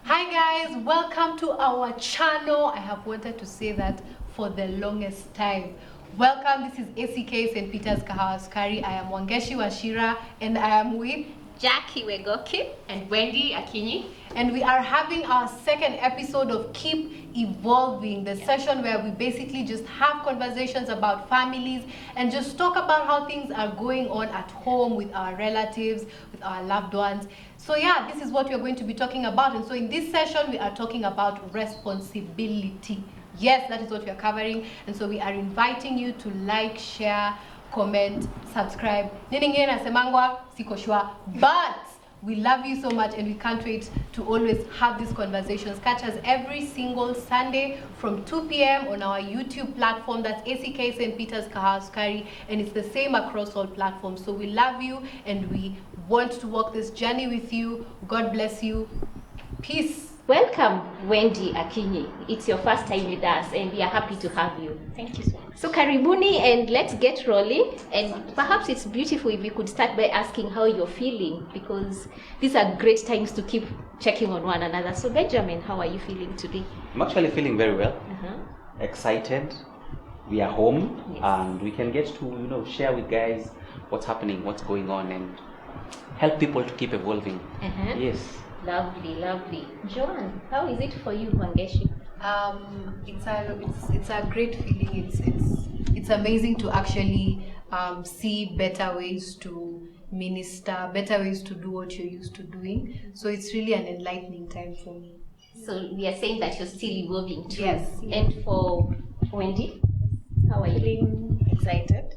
Hi guys, welcome to our channel. I have wanted to say that for the longest time. Welcome, this is ACK St. Peter's Kahawa Sukari. I am Wangeshi Washira and I am with Jackie Wegoki and Wendy Akinyi. And we are having our second episode of Keep Evolving, the session where we basically just have conversations about families and just talk about how things are going on at home with our relatives, with our loved ones. So yeah, this is what we're going to be talking about. And so in this session, we are talking about responsibility. Yes, that is what we are covering. And so we are inviting you to like, share, comment, subscribe. Nini nasemangwa siko sure, but we love you so much and we can't wait to always have these conversations. Catch us every single Sunday from 2 p.m. on our YouTube platform. That's ACK St. Peter's Kahawa Sukari, and it's the same across all platforms. So we love you and we want to walk this journey with you. God bless you. Peace. Welcome, Wendy Akinyi. It's your first time with us and we are happy to have you. Thank you so much. So karibuni, and let's get rolling. And perhaps it's beautiful if we could start by asking how you're feeling, because these are great times to keep checking on one another. So Benjamin, how are you feeling today? I'm actually feeling very well. Excited. We are home, yes, and we can get to share with guys what's happening, what's going on, and help people to keep evolving. Yes. Lovely, lovely. Joan, how is it for you, Wangeshi? It's a great feeling. It's amazing to actually see better ways to minister, better ways to do what you're used to doing. So it's really an enlightening time for me. So we are saying that you're still evolving too. Yes. And for Wendy, how are you? Feeling excited.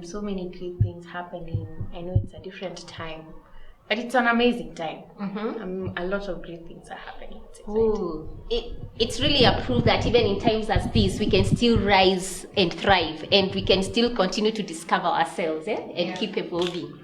So many great things happening. I know it's a different time, but it's an amazing time. A lot of great things are happening. It's exciting. It's really a proof that even in times as these, we can still rise and thrive, and we can still continue to discover ourselves and keep evolving.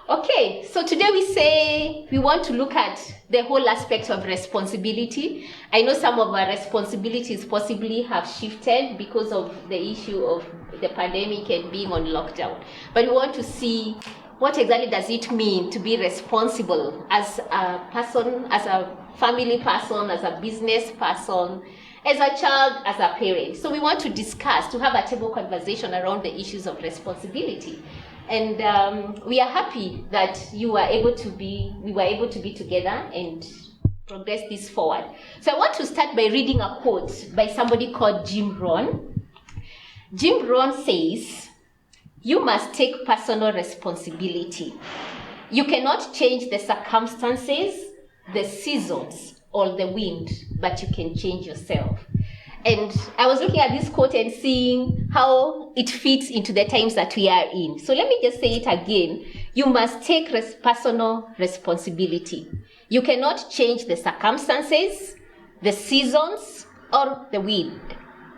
Okay, so today we say we want to look at the whole aspect of responsibility. I know some of our responsibilities possibly have shifted because of the issue of the pandemic and being on lockdown, but we want to see what exactly does it mean to be responsible as a person, as a family person, as a business person, as a child, as a parent. So we want to discuss, to have a table conversation around the issues of responsibility. And we are happy that we were able to be together and progress this forward. So I want to start by reading a quote by somebody called Jim Rohn. Jim Rohn says, "You must take personal responsibility. You cannot change the circumstances, the seasons, or the wind, but you can change yourself." And I was looking at this quote and seeing how it fits into the times that we are in. So let me just say it again. You must take personal responsibility. You cannot change the circumstances, the seasons, or the wind,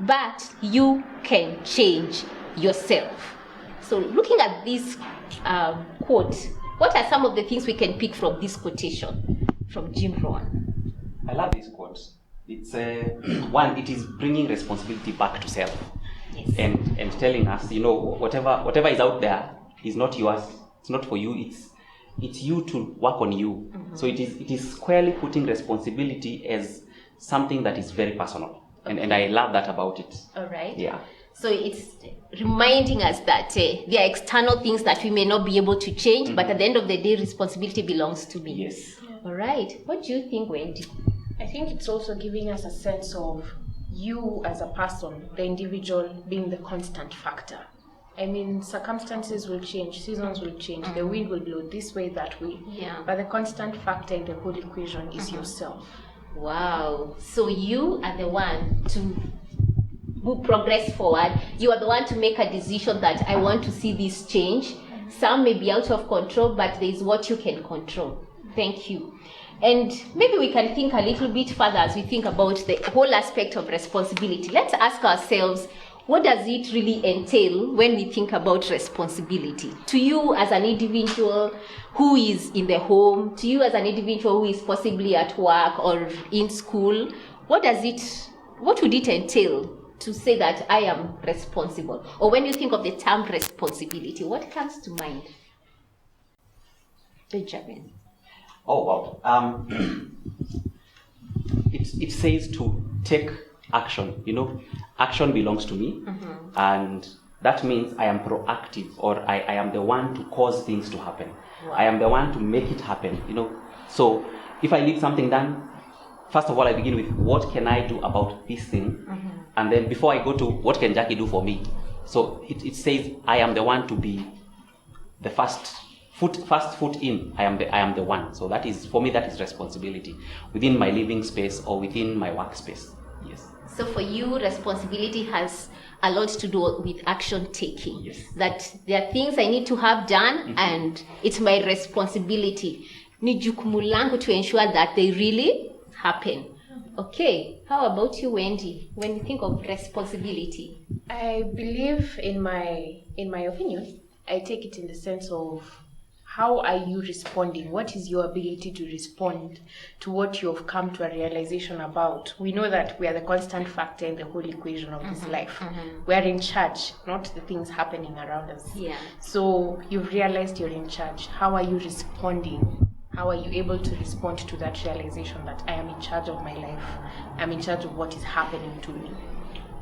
but you can change yourself. So looking at this quote, what are some of the things we can pick from this quotation from Jim Rohn? I love this quote. It's one. It is bringing responsibility back to self, Yes. and telling us, whatever is out there is not yours. It's not for you. It's you to work on you. So it is squarely putting responsibility as something that is very personal, and I love that about it. All right. Yeah. So it's reminding us that there are external things that we may not be able to change, but at the end of the day, responsibility belongs to me. Yes. All right. What do you think, Wendy? I think it's also giving us a sense of you as a person, the individual, being the constant factor. I mean, circumstances will change, seasons will change, the wind will blow this way, that way. Yeah. But the constant factor in the whole equation is yourself. Wow. So you are the one to move progress forward. You are the one to make a decision that I want to see this change. Some may be out of control, but there is what you can control. Thank you. And maybe we can think a little bit further as we think about the whole aspect of responsibility. Let's ask ourselves, what does it really entail when we think about responsibility? To you as an individual who is in the home, to you as an individual who is possibly at work or in school, what would it entail to say that I am responsible? Or when you think of the term responsibility, what comes to mind? Benjamin. Oh wow. it says to take action. Action belongs to me, and that means I am proactive, or I am the one to cause things to happen. Wow. I am the one to make it happen. So if I need something done, first of all, I begin with what can I do about this thing, and then before I go to what can Jackie do for me. So it says I am the one to be the first foot in. I am the one. So that is, for me, that is responsibility within my living space or within my workspace. Yes. So for you, responsibility has a lot to do with action taking. Yes. That there are things I need to have done, and it's my responsibility. Ni jukumu langu to ensure that they really happen. Okay, how about you, Wendy? When you think of responsibility, I believe, in my opinion, I take it in the sense of how are you responding? What is your ability to respond to what you have come to a realization about? We know that we are the constant factor in the whole equation of this life. We are in charge, not the things happening around us. Yeah. So you've realized you're in charge. How are you responding? How are you able to respond to that realization that I am in charge of my life? I'm in charge of what is happening to me.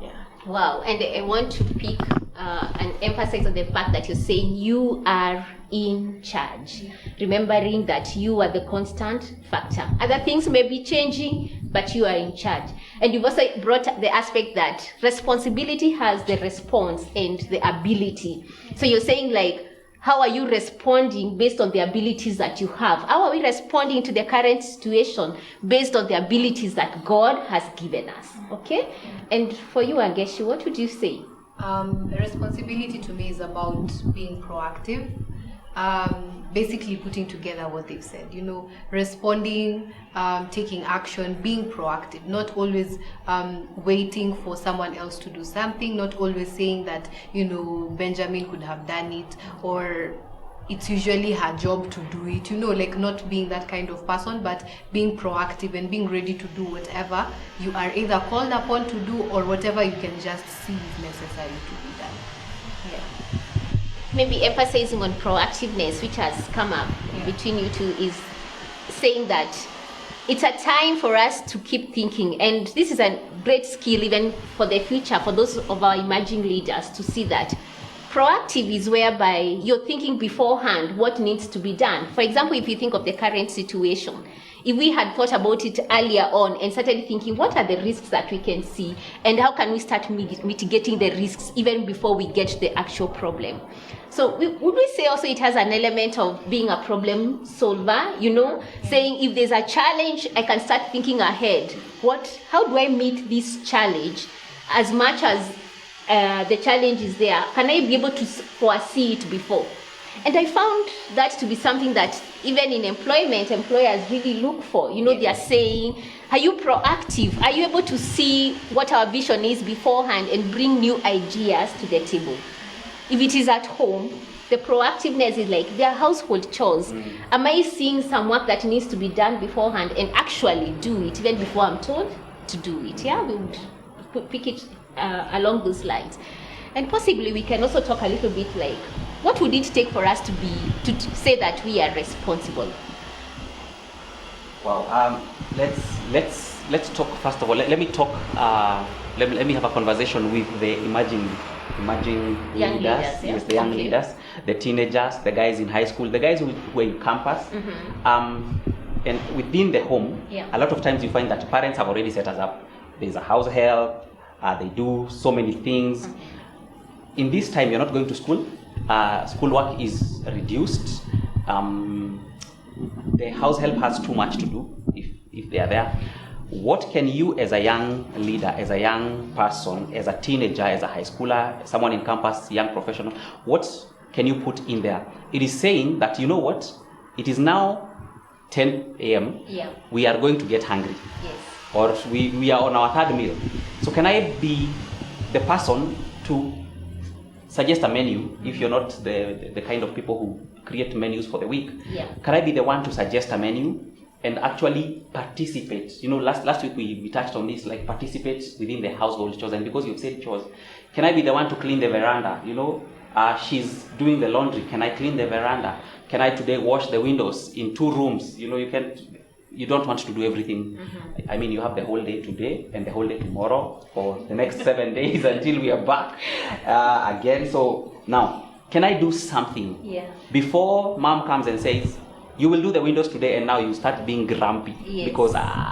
Yeah. wow, and I want to pick and emphasize on the fact that you're saying you are in charge, remembering that you are the constant factor. Other things may be changing, but you are in charge. And you've also brought the aspect that responsibility has the response and the ability. So you're saying, like, how are you responding based on the abilities that you have? How are we responding to the current situation based on the abilities that God has given us? Okay? And for you, Angeshi, what would you say? Responsibility to me is about being proactive. Basically putting together what they've said, responding, taking action, being proactive, not always waiting for someone else to do something, not always saying that, Benjamin could have done it, or it's usually her job to do it, like not being that kind of person, but being proactive and being ready to do whatever you are either called upon to do or whatever you can just see is necessary to be done. Yeah. Maybe emphasizing on proactiveness, which has come up between you two, is saying that it's a time for us to keep thinking, and this is a great skill even for the future, for those of our emerging leaders, to see that proactive is whereby you're thinking beforehand what needs to be done. For example, if you think of the current situation, if we had thought about it earlier on and started thinking, what are the risks that we can see, and how can we start mitigating the risks even before we get to the actual problem? So would we say also it has an element of being a problem solver, saying if there's a challenge, I can start thinking ahead. How do I meet this challenge? As much as the challenge is there, can I be able to foresee it before? And I found that to be something that even in employment, employers really look for. They are saying, are you proactive? Are you able to see what our vision is beforehand and bring new ideas to the table? If it is at home, the proactiveness is like their household chores. Am I seeing some work that needs to be done beforehand and actually do it even before I'm told to do it? Yeah, we would pick it along those lines. And possibly we can also talk a little bit like, what would it take for us to say that we are responsible? Wow. Let's talk first of all. Let me talk. Let me have a conversation with the emerging Young leaders. yeah? Yes, the young leaders, the teenagers, the guys in high school, the guys who are in campus. And within the home, a lot of times you find that parents have already set us up. There's a house help. They do so many things. In this time, you're not going to school. Schoolwork is reduced. The house help has too much to do if they are there. What can you, as a young leader, as a young person, as a teenager, as a high schooler, someone in campus, young professional, what can you put in there? It is saying that, you know what, it is now 10 a.m. We are going to get hungry. Yes. Or we are on our third meal. So can I be the person to suggest a menu if you're not the kind of people who create menus for the week? Can I be the one to suggest a menu and actually participate? Last week we touched on this, like participate within the household chores. And because you've said chores, can I be the one to clean the veranda? She's doing the laundry. Can I clean the veranda? Can I today wash the windows in 2 rooms? you don't want to do everything. I mean, you have the whole day today and the whole day tomorrow for the next 7 days until we are back again. So now, can I do something? Yeah. Before mom comes and says, you will do the windows today, and now you start being grumpy because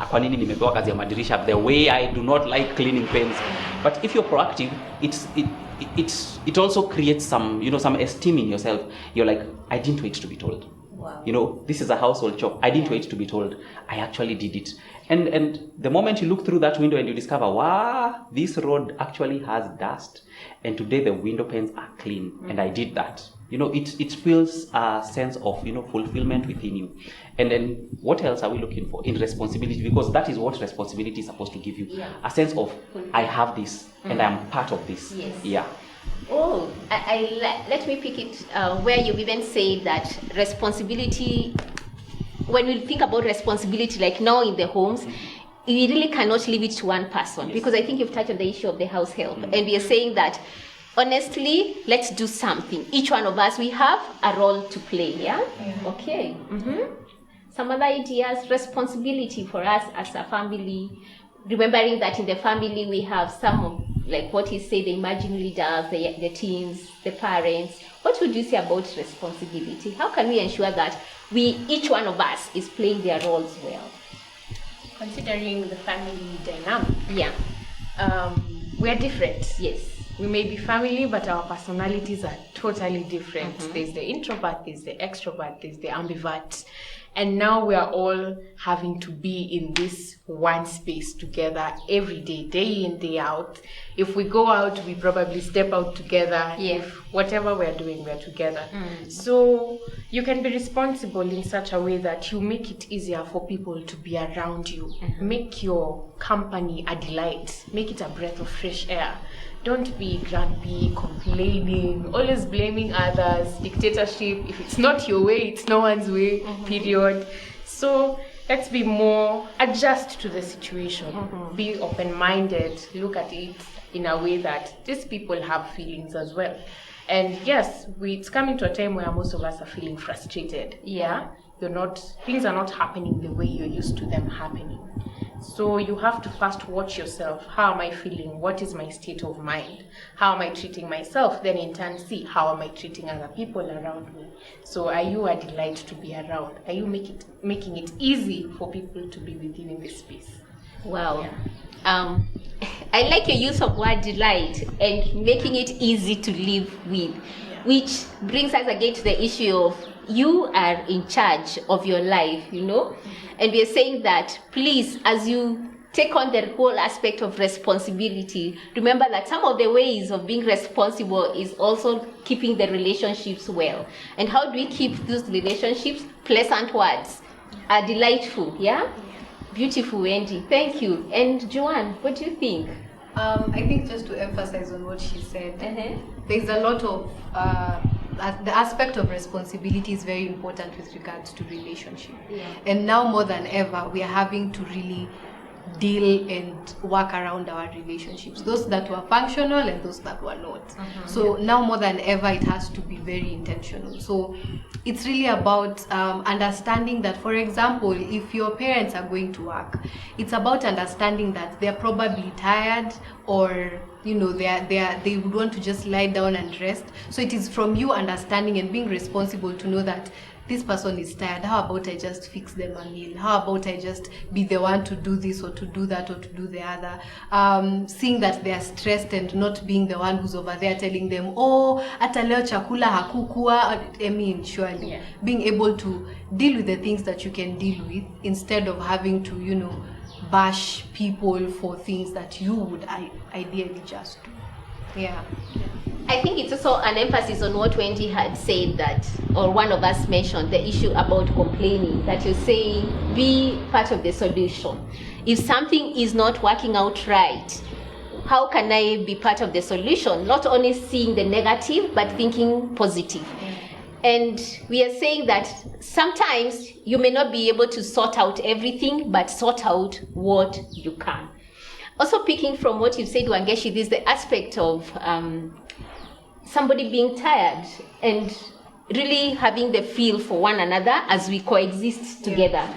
kwa nini nimepewa kazi ya madirisha, the way I do not like cleaning paints. But if you're proactive, it also creates some, you know, some esteem in yourself. You're like, I didn't wait to be told. Wow. You know, this is a household job. I didn't wait to be told. I actually did it. And the moment you look through that window and you discover, wow, this road actually has dust, and today the window panes are clean, and I did that. You know, it feels a sense of, you know, fulfillment within you. And then what else are we looking for in responsibility? Because that is what responsibility is supposed to give you. Yeah. A sense of, I have this, and I'm part of this. Yes. Yeah. Oh, let me pick it where you even say that responsibility, when we think about responsibility, like now in the homes, you really cannot leave it to one person, because I think you've touched on the issue of the house help. And we are saying that, honestly, let's do something. Each one of us, we have a role to play, yeah? Okay. Some other ideas, responsibility for us as a family, remembering that in the family we have some of, like what you say, the imaginary leaders, the teens, the parents. What would you say about responsibility? How can we ensure that each one of us is playing their roles well? Considering the family dynamic, we are different. Yes. We may be family, but our personalities are totally different. There's the introvert, there's the extrovert, there's the ambivert. And now we are all having to be in this one space together every day, day in, day out. If we go out, we probably step out together. Yeah. If whatever we're doing, we're together. So you can be responsible in such a way that you make it easier for people to be around you. Make your company a delight. Make it a breath of fresh air. Don't be grumpy, complaining, always blaming others, dictatorship. If it's not your way, it's no one's way, period. So let's be more, adjust to the situation. Be open-minded, look at it in a way that these people have feelings as well. And yes, it's coming to a time where most of us are feeling frustrated. Yeah? Things are not happening the way you're used to them happening. So you have to first watch yourself. How am I feeling? What is my state of mind? How am I treating myself? Then in turn see, how am I treating other people around me? So are you a delight to be around? Are you making it easy for people to be with you in this space? Wow. I like your use of word delight and making it easy to live with, which brings us again to the issue of you are in charge of your life, you know? And we are saying that, please, as you take on the whole aspect of responsibility, remember that some of the ways of being responsible is also keeping the relationships well. And how do we keep those relationships? Pleasant words are delightful, yeah? Beautiful, Wendy. Thank you. And Joanne, what do you think? I think just to emphasize on what she said, there's a lot of the aspect of responsibility is very important with regards to relationship. And now more than ever, we are having to really deal and work around our relationships, those that were functional and those that were not. So now more than ever, it has to be very intentional. So it's really about understanding that, for example, if your parents are going to work, it's about understanding that they're probably tired, or you know, they would want to just lie down and rest. So it is from you understanding and being responsible to know that this person is tired. How about I just fix them a meal? How about I just be the one to do this or to do that or to do the other? Seeing that they are stressed and not being the one who's over there telling them, oh, ata leo chakula hakukua. I mean, surely being able to deal with the things that you can deal with instead of having to, you know, bash people for things that you would ideally just do. Yeah. I think it's also an emphasis on what Wendy had said, that, or one of us mentioned, the issue about complaining, that you're saying be part of the solution. If something is not working out right, how can I be part of the solution? Not only seeing the negative, but thinking positive. And we are saying that sometimes you may not be able to sort out everything, but sort out what you can. Also picking from what you said, Wangeshi, this is the aspect of somebody being tired and really having the feel for one another as we coexist together.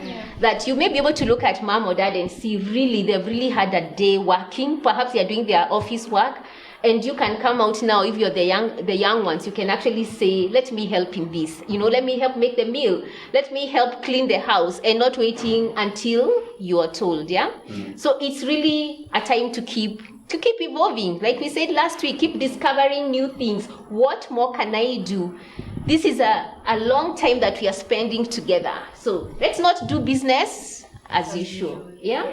That you may be able to look at mom or dad and see really they've really had a day working. Perhaps they're doing their office work, and you can come out now, if you're the young ones, you can actually say, let me help in this. Let me help make the meal. Let me help clean the house, and not waiting until you are told, yeah? So it's really a time to keep evolving. Like we said last week, keep discovering new things. What more can I do? This is a long time that we are spending together. So let's not do business as usual. Yeah?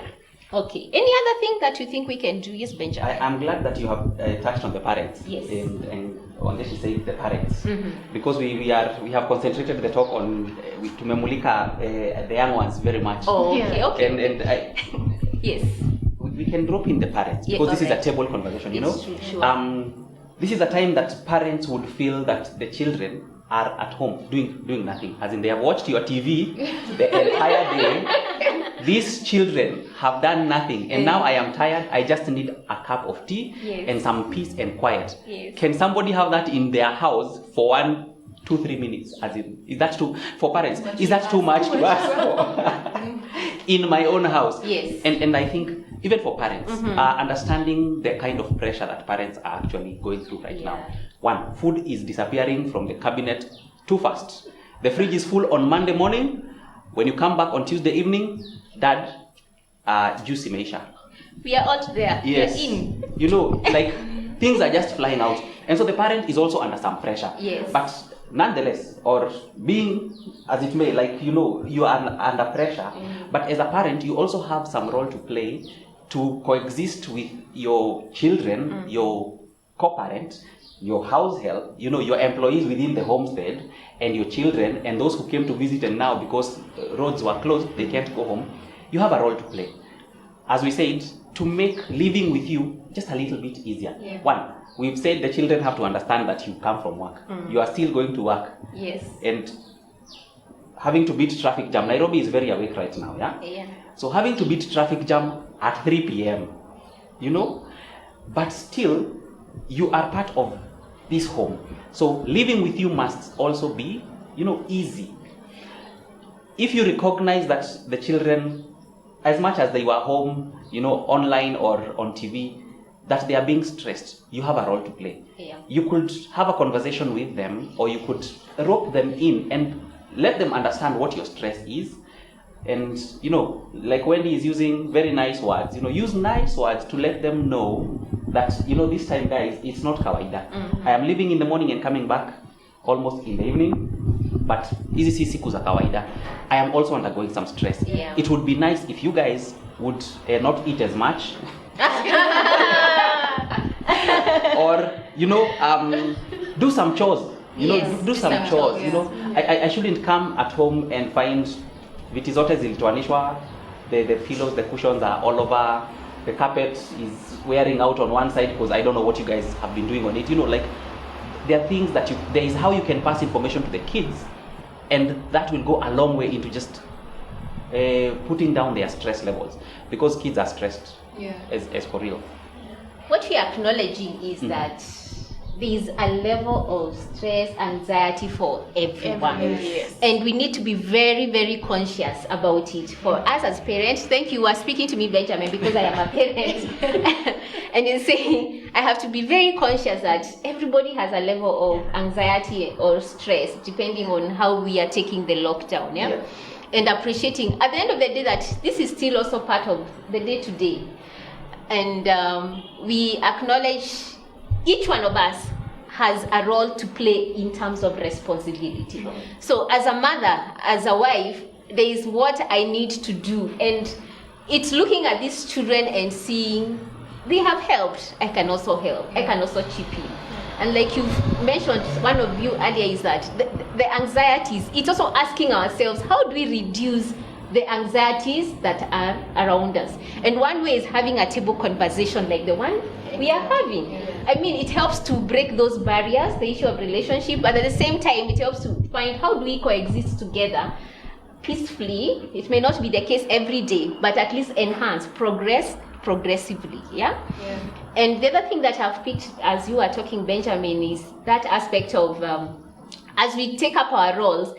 Okay. Any other thing that you think we can do? Yes, Benjamin. I'm glad that you have touched on the parents. Yes. And on this you say the parents. Because we have concentrated the talk on tumemulika the young ones very much. Oh, okay. Okay. And yes. We can drop in the parents because this is a table conversation, It's true, sure. This is a time that parents would feel that the children are at home doing nothing. As in, they have watched your TV the entire day. These children have done nothing, and now I am tired. I just need a cup of tea and some peace and quiet. Yes. Can somebody have that in their house for 1, 2, 3 minutes? As in, is that too for parents? Is that too much to ask for? In my own house? Yes. And I think even for parents, understanding the kind of pressure that parents are actually going through right now. One, food is disappearing from the cabinet too fast. The fridge is full on Monday morning. When you come back on Tuesday evening, Dad, juice imeisha. We are out there. Yes. We are in. Like things are just flying out. And so the parent is also under some pressure. Yes. But nonetheless, or being as it may, you are under pressure. But as a parent, you also have some role to play to coexist with your children, your co-parent, your house help, your employees within the homestead, and your children, and those who came to visit, and now because roads were closed, they can't go home. You have a role to play. As we said, to make living with you just a little bit easier. Yeah. One, we've said the children have to understand that you come from work. You are still going to work. Yes. And having to beat traffic jam. Nairobi is very awake right now, yeah? Yeah. So having to beat traffic jam at 3 p.m., but still, you are part of this home. So living with you must also be, easy. If you recognize that the children, as much as they were home, online or on TV, that they are being stressed, you have a role to play. Yeah. You could have a conversation with them, or you could rope them in and let them understand what your stress is. And, like Wendy is using very nice words, use nice words to let them know that, this time, guys, it's not kawaida. I am leaving in the morning and coming back almost in the evening, but hizi si siku za kawaida. I am also undergoing some stress. Yeah. It would be nice if you guys would not eat as much. Or, do some chores. Yes, do some chores. I shouldn't come at home and find viti zote zilitoanishwa, the pillows, the cushions are all over, the carpet is wearing out on one side because I don't know what you guys have been doing on it. There are things that there is how you can pass information to the kids, and that will go a long way into just putting down their stress levels, because kids are stressed as for real. What we are acknowledging is that there is a level of stress, anxiety for everyone. Yes. And we need to be very, very conscious about it. For us as parents, thank you for speaking to me, Benjamin, because I am a parent. And you're saying I have to be very conscious that everybody has a level of anxiety or stress depending on how we are taking the lockdown. Yeah? And appreciating at the end of the day that this is still also part of the day-to-day. And we acknowledge each one of us has a role to play in terms of responsibility. So as a mother, as a wife, there is what I need to do. And it's looking at these children and seeing they have helped. I can also help. I can also chip in. And like you've mentioned, one of you earlier, is that the anxieties, it's also asking ourselves, how do we reduce the anxieties that are around us? And one way is having a table conversation like the one we are having. I mean, it helps to break those barriers, the issue of relationship, but at the same time, it helps to find how do we coexist together peacefully. It may not be the case every day, but at least enhance, progress progressively. Yeah. And the other thing that I've picked as you are talking, Benjamin, is that aspect of as we take up our roles,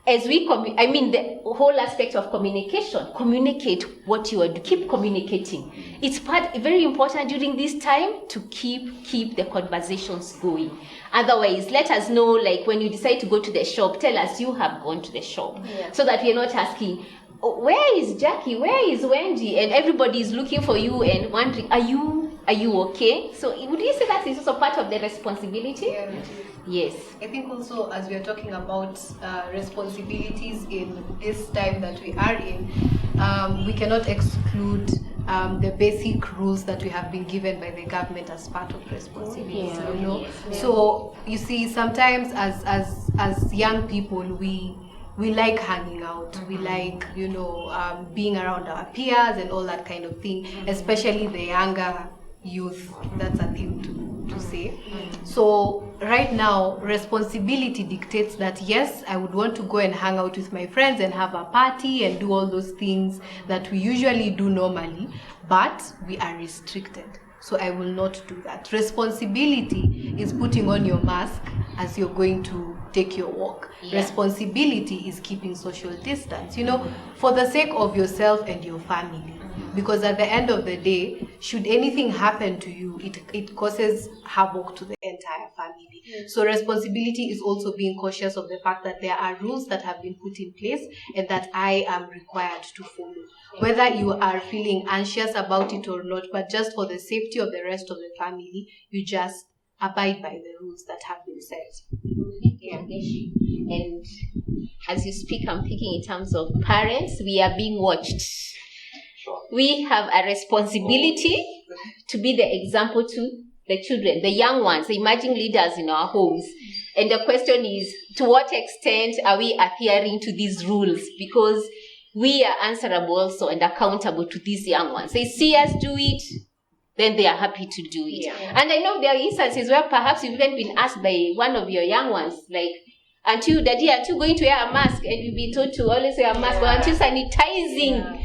as we the whole aspect of communication, communicate what you are doing, keep communicating. It's very important during this time to keep the conversations going. Otherwise, let us know, like when you decide to go to the shop, tell us you have gone to the shop, so that we are not asking, oh, where is Jackie, where is Wendy, and everybody is looking for you and wondering, are you okay? So would you say that is also part of the responsibility? Yeah, yes. I think also, as we are talking about responsibilities in this time that we are in, we cannot exclude the basic rules that we have been given by the government as part of responsibility. You know, so you see, sometimes as young people, we like hanging out. We like, being around our peers and all that kind of thing, especially the younger youth. That's a thing to say. So right now, responsibility dictates that, yes, I would want to go and hang out with my friends and have a party and do all those things that we usually do normally, but we are restricted. So I will not do that. Responsibility is putting on your mask as you're going to take your walk. Responsibility is keeping social distance, for the sake of yourself and your family. Because at the end of the day, should anything happen to you, it causes havoc to the entire family. So responsibility is also being cautious of the fact that there are rules that have been put in place and that I am required to follow. Whether you are feeling anxious about it or not, but just for the safety of the rest of the family, you just abide by the rules that have been set. And as you speak, I'm thinking in terms of parents, we are being watched. We have a responsibility to be the example to the children, the young ones, the emerging leaders in our homes. And the question is, to what extent are we adhering to these rules? Because we are answerable also and accountable to these young ones. They see us do it, then they are happy to do it. And I know there are instances where perhaps you've even been asked by one of your young ones, like, Daddy, aren't you going to wear a mask? And you've been told to always wear a mask, but aren't you sanitizing?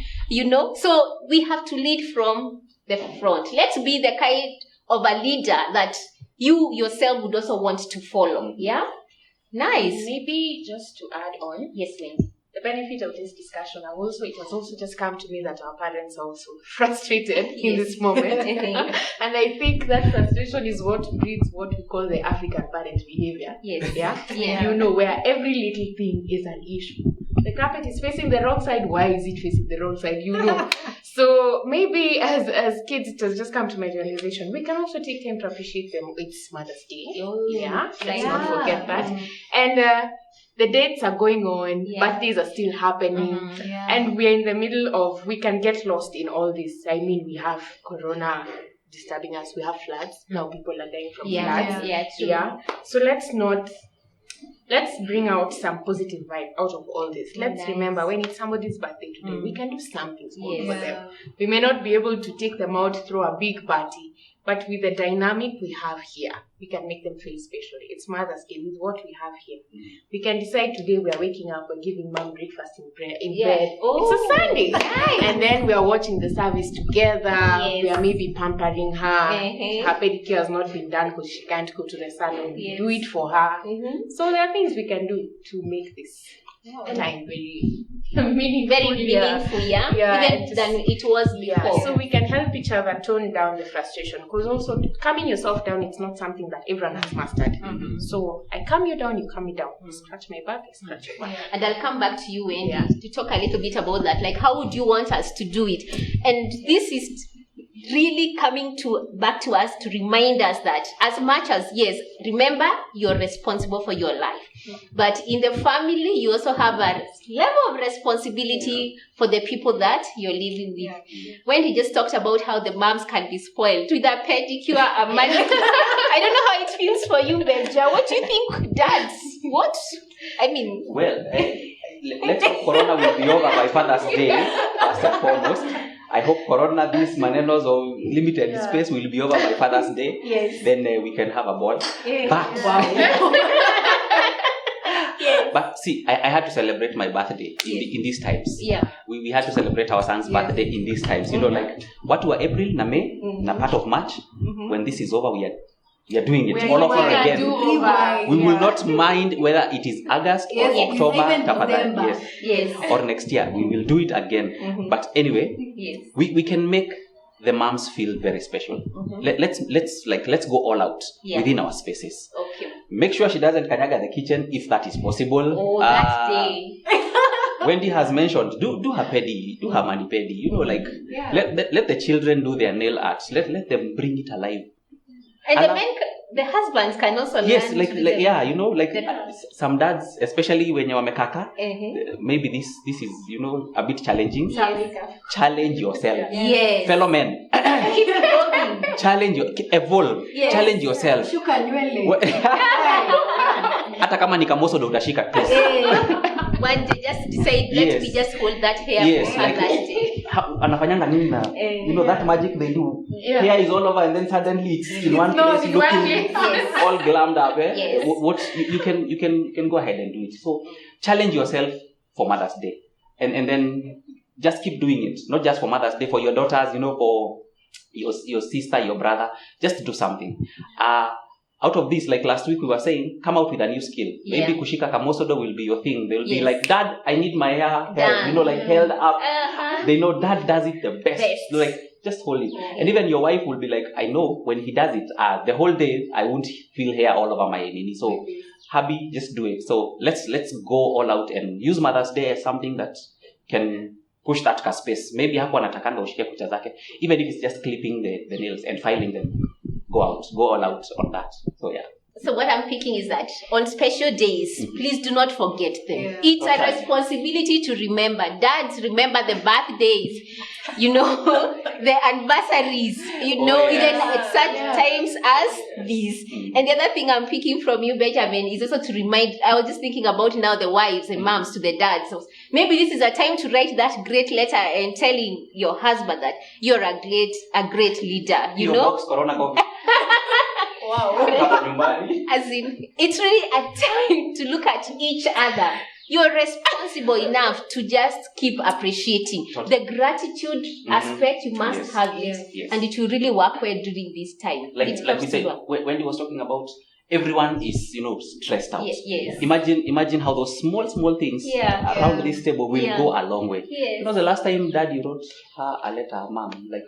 So we have to lead from the front. Let's be the kind of a leader that you yourself would also want to follow. Yeah? Nice. Maybe just to add on. Yes, Wendy. The benefit of this discussion, it has also just come to me that our parents are also frustrated in this moment. And I think that frustration is what breeds what we call the African parent behavior. Yes. Yeah? Where every little thing is an issue. The carpet is facing the wrong side. Why is it facing the wrong side? So maybe as kids, it has just come to my realization, we can also take time to appreciate them. It's Mother's Day. Let's not forget that. And the dates are going on, birthdays are still happening, and we're in the middle of, we can get lost in all this. I mean, we have Corona disturbing us, we have floods, now people are dying from floods. So let's bring out some positive vibe out of all this. Let's remember, when it's somebody's birthday today, we can do something small for them. We may not be able to take them out through a big party, but with the dynamic we have here, we can make them feel special. It's Mother's Day with what we have here. We can decide today we are waking up, we're giving mom breakfast in bed. It's a Sunday. And then we are watching the service together. We are maybe pampering her. Her pedicure has not been done because she can't go to the salon. We do it for her. So there are things we can do to make this time very meaningful. Even than it was before. So we can help each other tone down the frustration, because also calming yourself down, it's not something that everyone has mastered. So I calm you down, you calm me down. Scratch my back, I scratch your back. And I'll come back to you, Wendy, to talk a little bit about that. Like, how would you want us to do it? And this is really coming back to us to remind us that as much as, yes, remember, you're responsible for your life. But in the family, you also have a level of responsibility for the people that you're living with. When he just talked about how the moms can be spoiled with a pedicure, a manicure. I don't know how it feels for you, Benja. What do you think, dads? What? I mean... Well, let's hope Corona will be over by Father's Day, first and foremost. I hope Corona, these manenos or limited space will be over by Father's Day. Yes. Then we can have a ball. But see, I had to celebrate my birthday in these times. We had to celebrate our son's birthday in these times. Like, what were April, na May, na part of March. When this is over, we are you're doing it We're all over doing a again. do-over. We will Yeah. not mind whether it is August Yes, or October, even December. Yes. or next year. We will do it again. But anyway, Yes. we can make the moms feel very special. Let's go all out within our spaces. Okay. Make sure she doesn't kanyaga the kitchen if that is possible. Oh, that day. Wendy has mentioned, do her pedi, do her mani pedi. Let the children do their nail art. Let them bring it alive. And the husbands can also learn. Yes, the some dads, especially when you're mekaka, maybe this is a bit challenging. Yes. Challenge yourself, Yes. fellow men. Keep evolving. Evolve. Yes. Challenge yourself. Shuka nywele. Hata kama ni kamoso ndo utashika. Please. One day, just decide, let me just hold that hair Yes, for like, that day. anafanyanga nini na that magic they do. Hair is all over and then suddenly it's in one place looking all glammed up. Yes. What you can go ahead and do it. So challenge yourself for Mother's Day, and then just keep doing it. Not just for Mother's Day, for your daughters, for your sister, your brother. Just do something. Out of this, like last week we were saying, come out with a new skill. Maybe kushika kamosodo will be your thing. They'll be like, Dad, I need my hair held, held up. They know Dad does it the best. Like, just hold it. And even your wife will be like, I know when he does it, the whole day I won't feel hair all over my nini. So, hubby, just do it. So let's go all out and use Mother's Day as something that can push that space. Maybe hapo anatakanga ushike kucha zake, even if it's just clipping the nails and filing them. Go all out on that. So yeah. So what I'm picking is that on special days, please do not forget them. Yeah. It's a responsibility to remember. Dads, remember the birthdays, the anniversaries, even at such times as these. And the other thing I'm picking from you, Benjamin, is also to remind, I was just thinking about now the wives and moms to the dads. So maybe this is a time to write that great letter and telling your husband that you're a great leader, Your box, corona coffee. Wow. As in, it's really a time to look at each other. You're responsible enough to just keep appreciating. The gratitude aspect, you must have it. Yes. And it will really work well during this time. Like we said, when he was talking about everyone is, stressed out. Yes. Imagine how those small things around this table will go a long way. Yes. When was the last time Dad you wrote her a letter, Mom? Like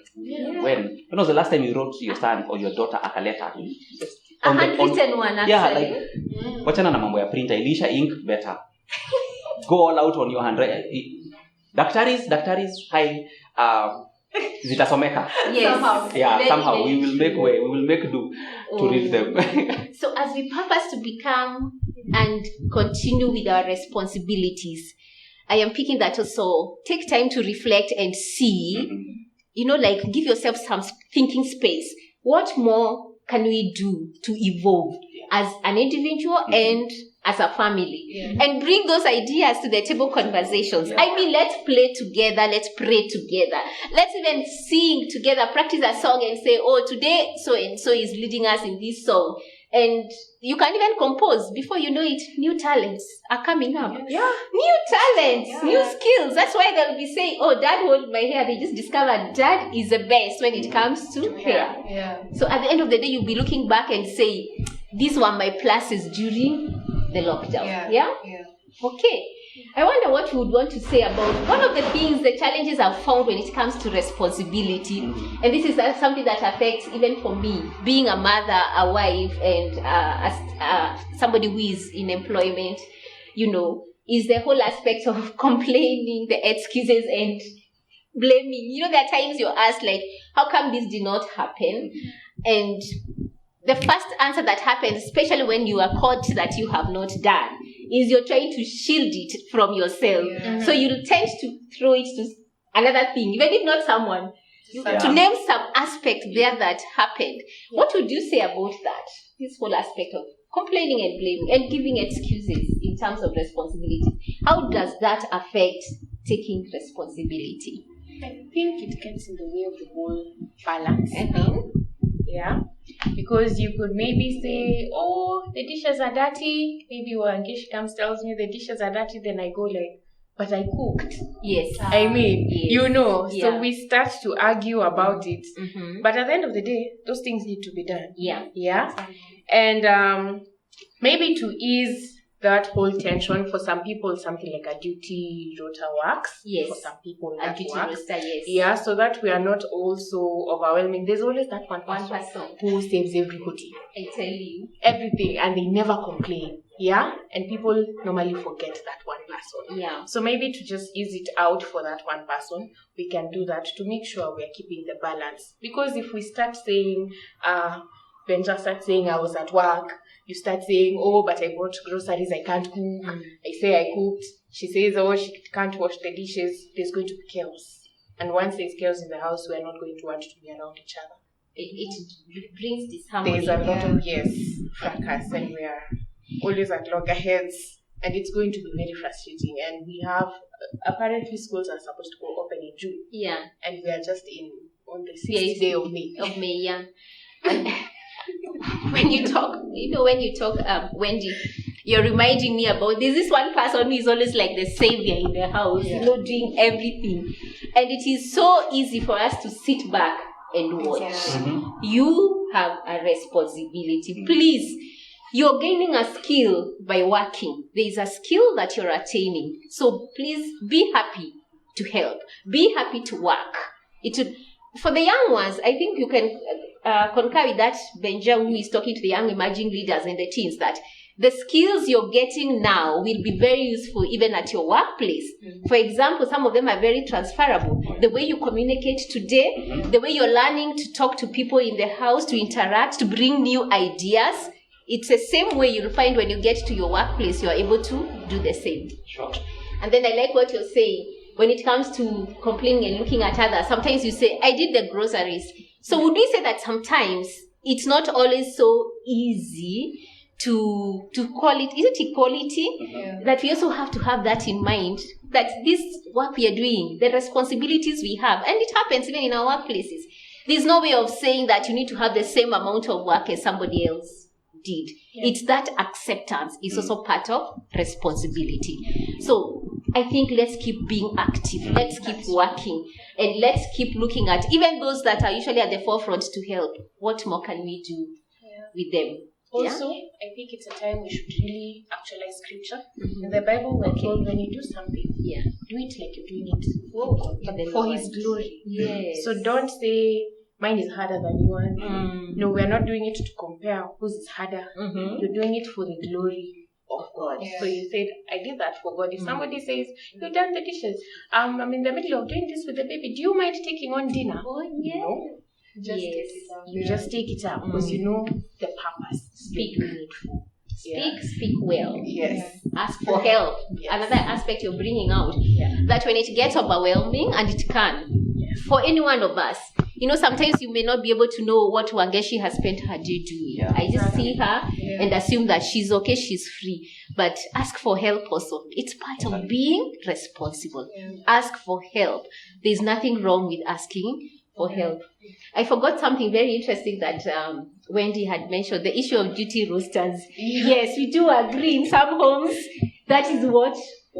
when was the last time you wrote your son or your daughter a letter? Just A handwritten one, actually. Yeah, like wachana na mambo ya printer, ilisha ink better. Go all out on your handwriting. Daktaris, hi. Zitasomeka. Yes. Somehow we will make way. We will make do to read them. So as we purpose to become and continue with our responsibilities, I am picking that also. Take time to reflect and see, give yourself some thinking space. What more can we do to evolve as an individual and as a family? And bring those ideas to the table conversations. I mean, let's play together, let's pray together, let's even sing together, practice a song and say, today so and so is leading us in this song. And you can even compose. Before you know it, new talents are coming up. New talents, new skills. That's why they'll be saying, Dad hold my hair. They just discovered Dad is the best when it comes to hair. So at the end of the day, you'll be looking back and say, these were my pluses during the lockdown. Yeah? Okay. I wonder what you would want to say about one of the things, the challenges I've found when it comes to responsibility. And this is something that affects even for me, being a mother, a wife, and somebody who is in employment, is the whole aspect of complaining, the excuses and blaming. There are times you're asked, like, how come this did not happen? And the first answer that happens, especially when you are caught that you have not done, is you're trying to shield it from yourself. So you'll tend to throw it to another thing, even if not someone, to name some aspect there that happened. What would you say about that? This whole aspect of complaining and blaming and giving excuses in terms of responsibility. How does that affect taking responsibility? I think it gets in the way of the whole balance. Yeah. Because you could maybe say, the dishes are dirty. Maybe Wangesh comes tells me the dishes are dirty. Then I go like, but I cooked. Yes. I mean, Yes. so Yeah. we start to argue about it. Mm-hmm. But at the end of the day, those things need to be done. Yeah. Yeah. And maybe to ease that whole tension, for some people, something like a duty rota works. Yes. For some people, A that duty works. roster, yes. Yeah, so that we are not also overwhelming. There's always that one One person person. who saves everybody, I tell you. everything, and they never complain. Yeah, and people normally forget that one person. Yeah. So maybe to just ease it out for that one person, we can do that to make sure we are keeping the balance. Because if we start saying, Benja starts saying I was at work, you start saying, oh, but I bought groceries, I can't cook. I say I cooked. She says, oh, she can't wash the dishes. There's going to be chaos. And once there's chaos in the house, we're not going to want to be around each other. It brings disharmony. There's a lot of, fracas, and we are always at loggerheads, and it's going to be very frustrating. And we have, apparently schools are supposed to go open in June. Yeah. And we are just on the 6th day of May. Of May, yeah. And when you talk, Wendy, you're reminding me about, there's this one person who is always like the savior in the house, doing everything. And it is so easy for us to sit back and watch. Mm-hmm. You have a responsibility. Please, you're gaining a skill by working. There is a skill that you're attaining. So please be happy to help. Be happy to work. For the young ones, I think you can concur with that, Benja, who is talking to the young emerging leaders and the teens, that the skills you're getting now will be very useful even at your workplace. For example, some of them are very transferable. The way you communicate today, the way you're learning to talk to people in the house, to interact, to bring new ideas, it's the same way you'll find when you get to your workplace, you're able to do the same. Sure. And then I like what you're saying. When it comes to complaining and looking at others, sometimes you say, I did the groceries. So would we say that sometimes it's not always so easy to call it, is it equality? Yeah. That we also have to have that in mind, that this work we are doing, the responsibilities we have, and it happens even in our workplaces. There's no way of saying that you need to have the same amount of work as somebody else did. Yeah. It's that acceptance is also part of responsibility. So I think let's keep being active, let's keep working, and let's keep looking at even those that are usually at the forefront to help. What more can we do with them? Also, I think it's a time we should really actualize scripture. In the Bible, we're told when you do something, do it like you're doing it for His glory. Yes. So don't say, mine is harder than yours. No, we're not doing it to compare whose is harder. You're doing it for the glory of God. Yeah. So you said, I did that for God. If somebody says, you've done the dishes, I'm in the middle of doing this with the baby, do you mind taking on dinner? Oh, yeah. No. You just take it up because you know the purpose. Speak meaningful. Speak well. Yes. Ask for help. Another aspect you're bringing out, that when it gets overwhelming, and it can, for any one of us, sometimes you may not be able to know what Wangeshi has spent her day doing. I just see her and assume that she's okay, she's free. But ask for help also. It's part of being responsible. Ask for help. There's nothing wrong with asking for help. I forgot something very interesting that Wendy had mentioned, the issue of duty rosters. Yes, we do agree in some homes that is what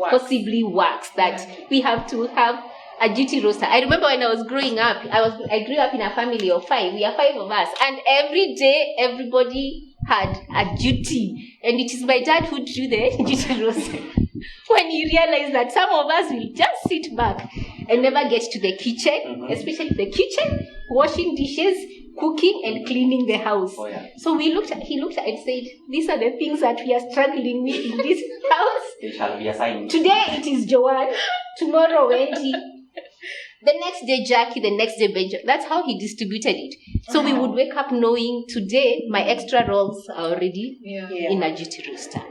possibly works, that we have to have a duty roster. I remember when I was growing up, I grew up in a family of 5. We are 5 of us, and every day everybody had a duty, and it is my dad who drew the duty roster. When he realized that some of us will just sit back and never get to the kitchen, especially the kitchen, washing dishes, cooking and cleaning the house. So he looked at and said, these are the things that we are struggling with in this house. They shall be assigned. Today it is Joanne, tomorrow Wendy, the next day Jackie, the next day Benjamin. That's how he distributed it. So we would wake up knowing today my extra roles are already in a duty roster.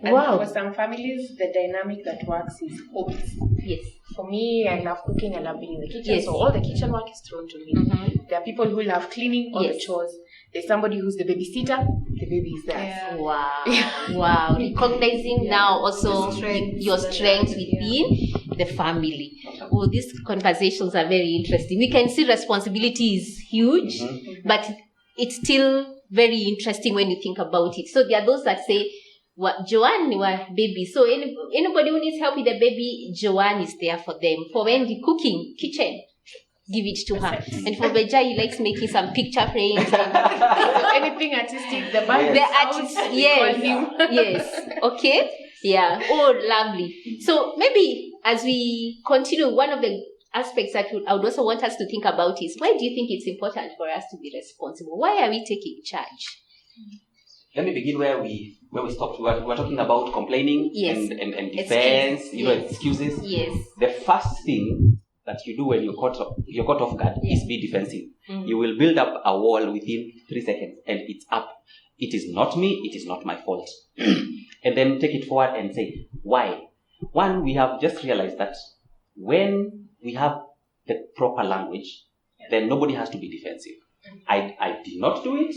And for some families, the dynamic that works is hobbies. Yes. For me, I love cooking, I love being in the kitchen, so all the kitchen work is thrown to me. There are people who love cleaning, all the chores. There's somebody who's the babysitter, the baby is there. Wow. Recognizing now also your strengths within the family. Oh, these conversations are very interesting. We can see responsibility is huge, but it's still very interesting when you think about it. So there are those that say, Joanne wa baby. So anybody who needs help with the baby, Joanne is there for them. For when the cooking, kitchen, give it to her. And for Beja, he likes making some picture frames. Anything artistic, the band The artist, yes. Okay. Yeah. Oh, lovely. So maybe as we continue, one of the aspects that I would also want us to think about is, why do you think it's important for us to be responsible? Why are we taking charge? Let me begin where we stopped. We were talking about complaining and defense, excuses. Yes. The first thing that you do when you're caught off guard is be defensive. Mm-hmm. You will build up a wall within 3 seconds, and it's up. It is not me. It is not my fault. And then take it forward and say, why? One, we have just realized that when we have the proper language, then nobody has to be defensive. I did not do it,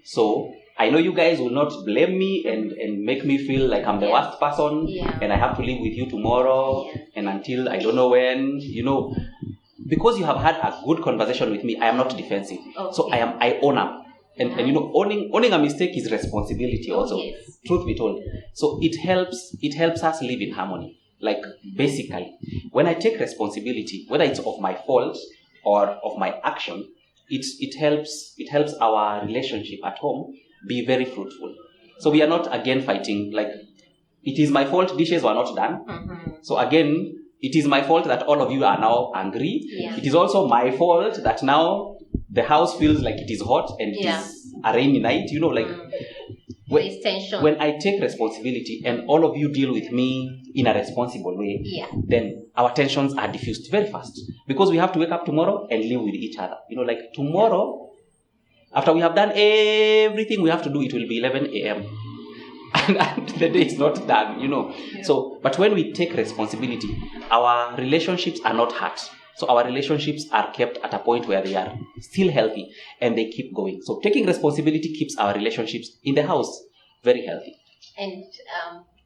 so I know you guys will not blame me and make me feel like I'm the worst person, and I have to live with you tomorrow and until I don't know when, because you have had a good conversation with me, I am not defensive. Okay. So I own up. And owning a mistake is responsibility also. Yes. Truth be told. So it helps us live in harmony. Like basically, when I take responsibility, whether it's of my fault or of my action, it helps our relationship at home be very fruitful. So we are not again fighting like it is my fault dishes were not done. Mm-hmm. So again, it is my fault that all of you are now angry. Yeah. It is also my fault that now the house feels like it is hot and it is a rainy night. When I take responsibility and all of you deal with me in a responsible way, then our tensions are diffused very fast. Because we have to wake up tomorrow and live with each other. Tomorrow, after we have done everything we have to do, it will be 11 a.m. and the day is not done, Yeah. So, but when we take responsibility, our relationships are not hurt. So our relationships are kept at a point where they are still healthy and they keep going. So taking responsibility keeps our relationships in the house very healthy. And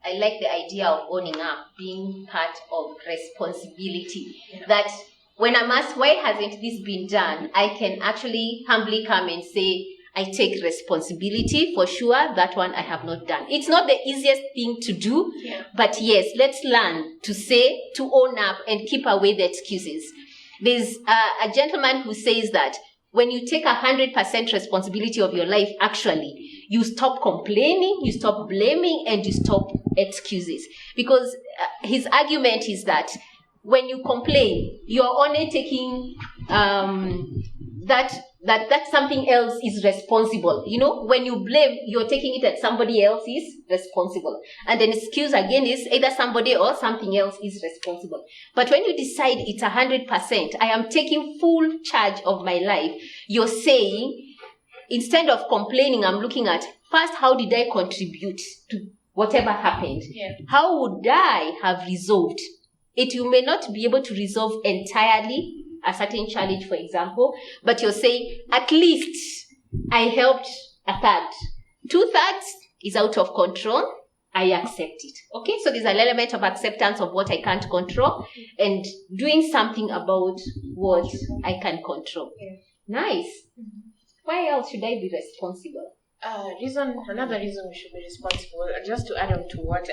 I like the idea of owning up, being part of responsibility. Yeah. That when I'm asked, why hasn't this been done? I can actually humbly come and say, I take responsibility for sure. That one I have not done. It's not the easiest thing to do, but yes, let's learn to say, to own up and keep away the excuses. There's a gentleman who says that when you take 100% responsibility of your life, actually, you stop complaining, you stop blaming, and you stop excuses. Because his argument is that when you complain, you're only taking that something else is responsible. When you blame, you're taking it that somebody else is responsible. And an excuse again is either somebody or something else is responsible. But when you decide it's 100%, I am taking full charge of my life, you're saying, instead of complaining, I'm looking at, first, how did I contribute to whatever happened? Yeah. How would I have resolved? You may not be able to resolve entirely a certain challenge, for example, but you're saying, at least I helped a third. 2/3 is out of control. I accept it. Okay, so there's an element of acceptance of what I can't control and doing something about what I can control. Yeah. Nice. Mm-hmm. Why else should I be responsible? Another reason we should be responsible, just to add on to what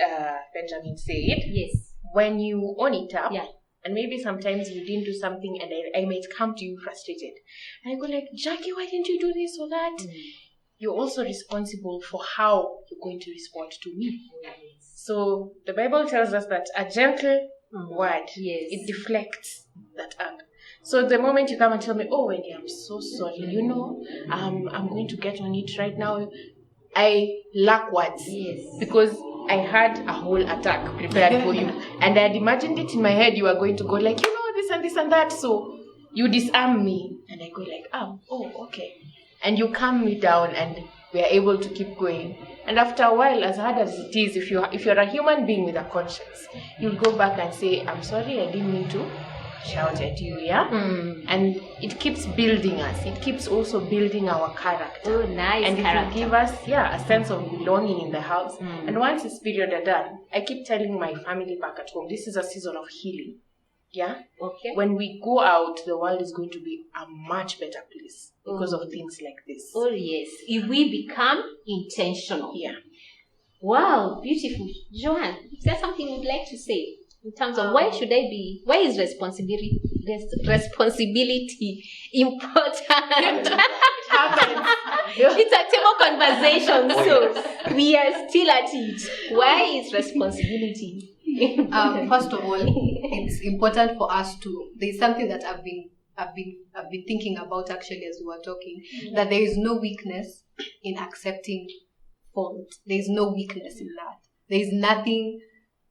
Benjamin said. Yes. When you own it up, and maybe sometimes you didn't do something and I might come to you frustrated. And I go like, Jackie, why didn't you do this or that? Mm. You're also responsible for how you're going to respond to me. Yes. So the Bible tells us that a gentle word, it deflects that anger. So the moment you come and tell me, oh, Wendy, I'm so sorry, I'm going to get on it right now, I lack words. Yes. Because I had a whole attack prepared for you. And I had imagined it in my head, you are going to go like, this and this and that. So you disarm me. And I go like, oh, okay. And you calm me down and we are able to keep going. And after a while, as hard as it is, if you're a human being with a conscience, you'll go back and say, I'm sorry, I didn't mean to shout at you, and it keeps building us. It keeps also building our character. Oh, nice. And character. It will give us a sense of belonging in the house. And once this period are done, I keep telling my family back at home, this is a season of healing. Okay. When we go out, the world is going to be a much better place because of things like this. Oh yes, if we become intentional. Wow, beautiful. Joanne, is there something you'd like to say in terms of why is responsibility important? It's a table conversation, so we are still at it. Why is responsibility important? First of all, it's important for us to. There's something that I've been thinking about actually as we were talking. That there is no weakness in accepting fault. There is no weakness in that. There is nothing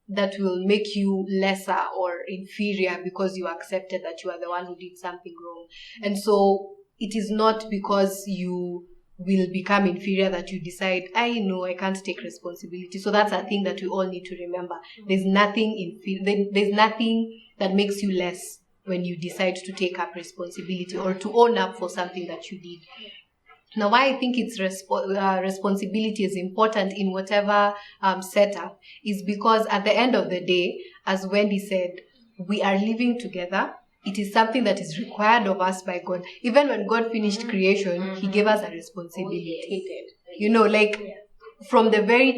that will make you lesser or inferior because you accepted that you are the one who did something wrong. And so it is not because you will become inferior that you decide, I know I can't take responsibility. So that's a thing that we all need to remember. There's nothing there's nothing that makes you less when you decide to take up responsibility or to own up for something that you did. Now, why I think it's responsibility is important in whatever setup is because at the end of the day, as Wendy said, we are living together. It is something that is required of us by God. Even when God finished creation, He gave us a responsibility. You know, like from the very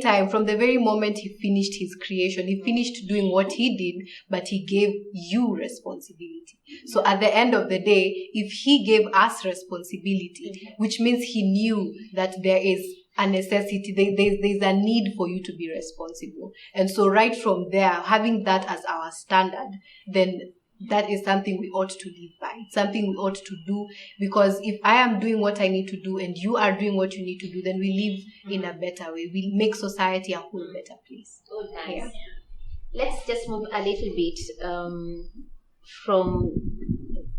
moment He finished His creation, He finished doing what He did, but He gave you responsibility. So at the end of the day, if He gave us responsibility, which means He knew that there is a necessity, there's a need for you to be responsible. And so right from there, having that as our standard, then that is something we ought to live by. It's something we ought to do, because if I am doing what I need to do and you are doing what you need to do, then we live in a better way. We make society a whole better place. Oh, nice. Yeah. Let's just move a little bit from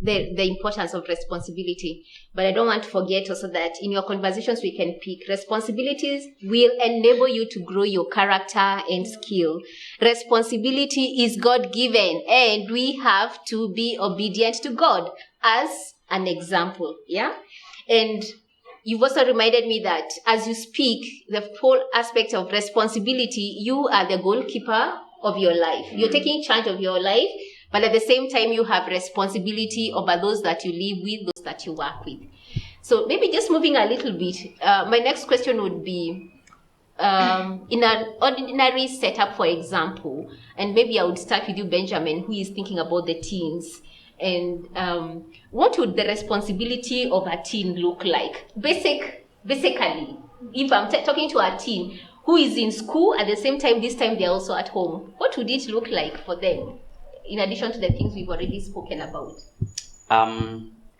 the importance of responsibility. But I don't want to forget also that in your conversations we can pick responsibilities will enable you to grow your character and skill. Responsibility is God-given and we have to be obedient to God as an example. Yeah? And you've also reminded me that as you speak, the whole aspect of responsibility, you are the goalkeeper of your life. You're taking charge of your life. But at the same time, you have responsibility over those that you live with, those that you work with. So maybe just moving a little bit, my next question would be, in an ordinary setup, for example, and maybe I would start with you, Benjamin, who is thinking about the teens. And what would the responsibility of a teen look like? Basically, if I'm talking to a teen who is in school, at the same time, this time they're also at home, what would it look like for them? In addition to the things we've already spoken about.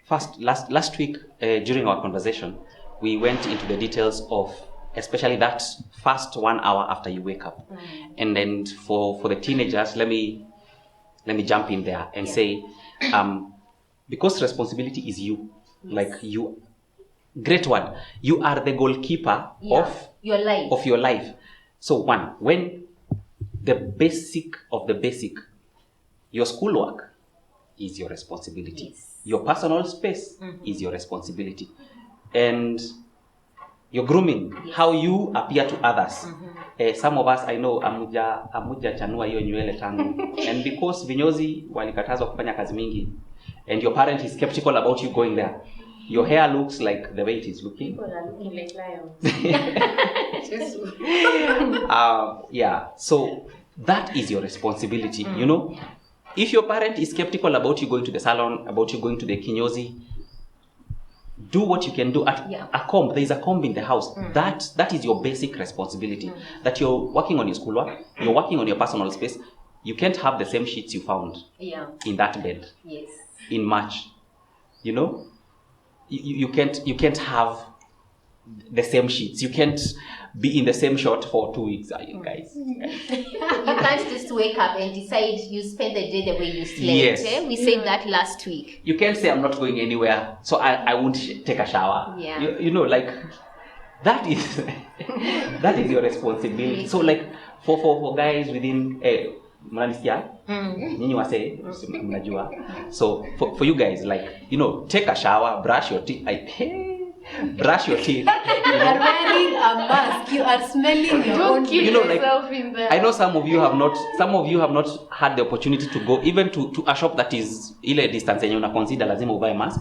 First, last week during our conversation, we went into the details of especially that first 1 hour after you wake up. And then for the teenagers, let me jump in there and say, because responsibility is you, like you, great one, you are the goalkeeper of your life. So when the basic of the basic, your schoolwork is your responsibility. Yes. Your personal space is your responsibility. And your grooming, how you appear to others. Some of us, I know, amuja chanua hiyo nywele tangu. And because vinyozi walikatazwa kufanya kazi mingi, and your parent is skeptical about you going there, your hair looks like the way it is looking. People are looking like lions. Yeah, so that is your responsibility, you know. If your parent is skeptical about you going to the salon, about you going to the kinyozi, do what you can do at a comb. There is a comb in the house. That is your basic responsibility. That you're working on your schoolwork, you're working on your personal space. You can't have the same sheets you found in that bed in March. You know, you can't have the same sheets. You can't be in the same shot for 2 weeks, guys. You can't just wake up and decide you spend the day the way you slept. Yes. Eh? We said that last week. You can't say I'm not going anywhere, so I won't take a shower. Yeah. You know, like that is that is your responsibility. So like for guys within so for you guys, like, you know, take a shower, brush your teeth. Brush your teeth. You are wearing a mask. You are smelling your own. You know, like, in there. I know some of you have not had the opportunity to go even to a shop that is ile distance yenye una consider lazima uvae mask.